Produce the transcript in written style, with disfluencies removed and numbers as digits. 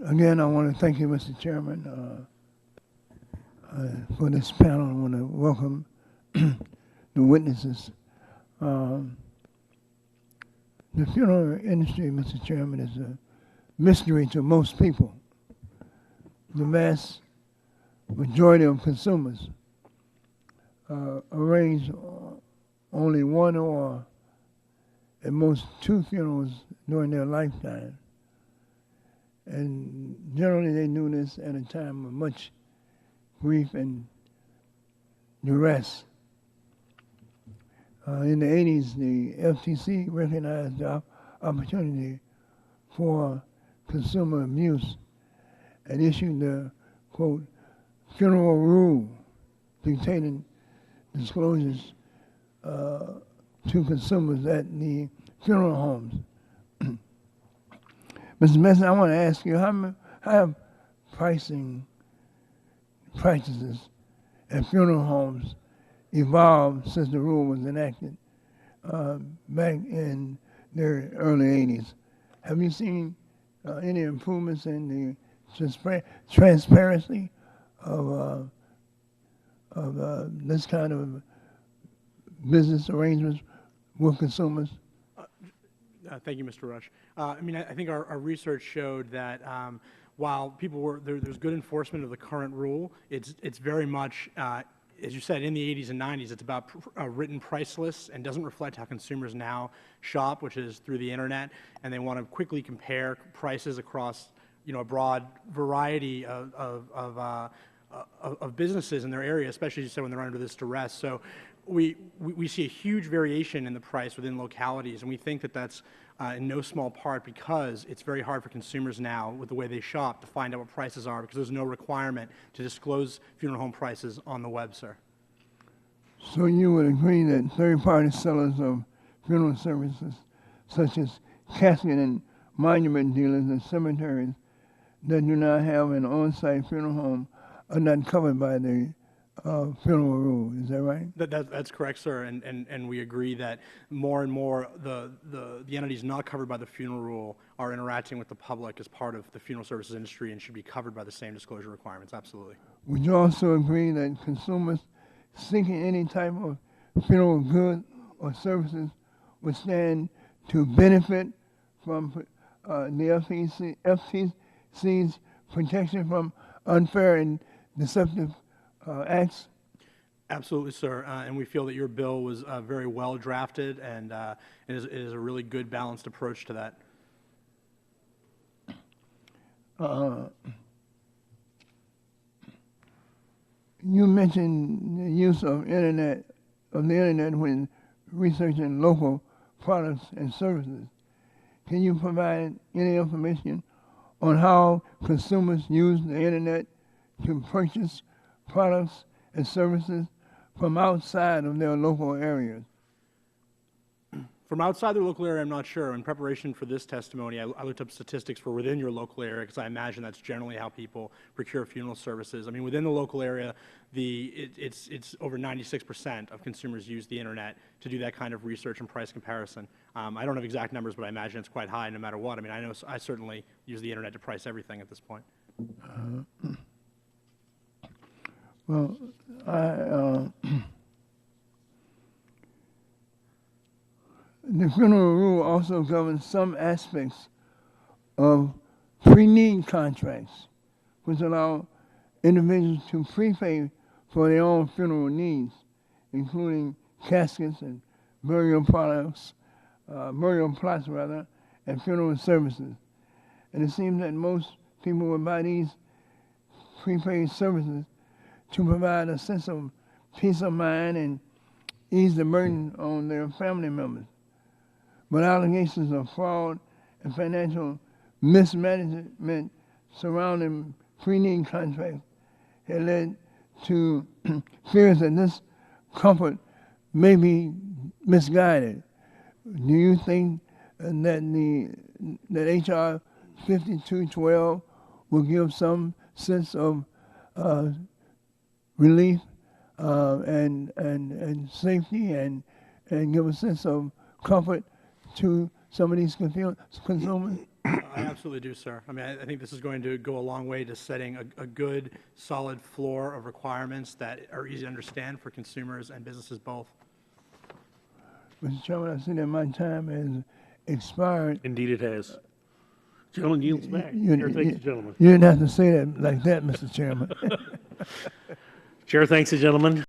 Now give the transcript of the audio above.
Again, I want to thank you, Mr. Chairman, for this panel. I want to welcome the witnesses. Um, the funeral industry, Mr. Chairman, is a mystery to most people. The vast majority of consumers arrange only one or at most two funerals during their lifetime. And generally they do this at a time of much grief and duress. In the 80s, the FTC recognized the opportunity for consumer abuse and issued the, quote, funeral rule dictating disclosures to consumers at the funeral homes. Mr. Messer, I want to ask you, how have pricing practices at funeral homes evolved since the rule was enacted back in the early 80s? Have you seen any improvements in the transparency of this kind of business arrangements with consumers? Thank you, Mr. Rush. I mean, I think our research showed that while people were there's good enforcement of the current rule, it's very much, as you said, in the 80s and 90s, it's about written price lists and doesn't reflect how consumers now shop, which is through the internet, and they want to quickly compare prices across a broad variety of businesses in their area, especially, as you said, when they're under this duress. So we see a huge variation in the price within localities, and we think that that's in no small part because it's very hard for consumers now, with the way they shop, to find out what prices are, because there's no requirement to disclose funeral home prices on the web, sir. So you would agree that third-party sellers of funeral services, such as casket and monument dealers and cemeteries that do not have an on-site funeral home, are not covered by the funeral rule? Is that right? That's correct, sir, and we agree that more and more the entities not covered by the funeral rule are interacting with the public as part of the funeral services industry and should be covered by the same disclosure requirements. Absolutely. Would you also agree that consumers seeking any type of funeral goods or services would stand to benefit from the FTC's protection from unfair and deceptive acts? Absolutely, sir, and we feel that your bill was very well drafted, and it is a really good balanced approach to that. You mentioned the use of the internet when researching local products and services. Can you provide any information on how consumers use the internet to purchase products and services from outside of their local areas? From outside the local area, I'm not sure. In preparation for this testimony, I looked up statistics for within your local area, because I imagine that's generally how people procure funeral services. I mean, within the local area, it's over 96% of consumers use the internet to do that kind of research and price comparison. I don't have exact numbers, but I imagine it's quite high no matter what. I mean, I know I certainly use the internet to price everything at this point. Well, the funeral rule also governs some aspects of pre-need contracts, which allow individuals to prepay for their own funeral needs, including caskets and burial plots, and funeral services. And it seems that most people will buy these prepaid services to provide a sense of peace of mind and ease the burden on their family members. But allegations of fraud and financial mismanagement surrounding pre-need contracts have led to fears that this comfort may be misguided. Do you think that HR 5212 will give some sense of relief and safety and give a sense of comfort to some of these consumers? I absolutely do, sir. I mean, I think this is going to go a long way to setting a good, solid floor of requirements that are easy to understand for consumers and businesses both. Mr. Chairman, I see that my time has expired. Indeed it has. Gentleman yields back. Chair thanks the gentleman. You didn't have to say that like that, Mr. Chairman. Chair thanks the gentleman.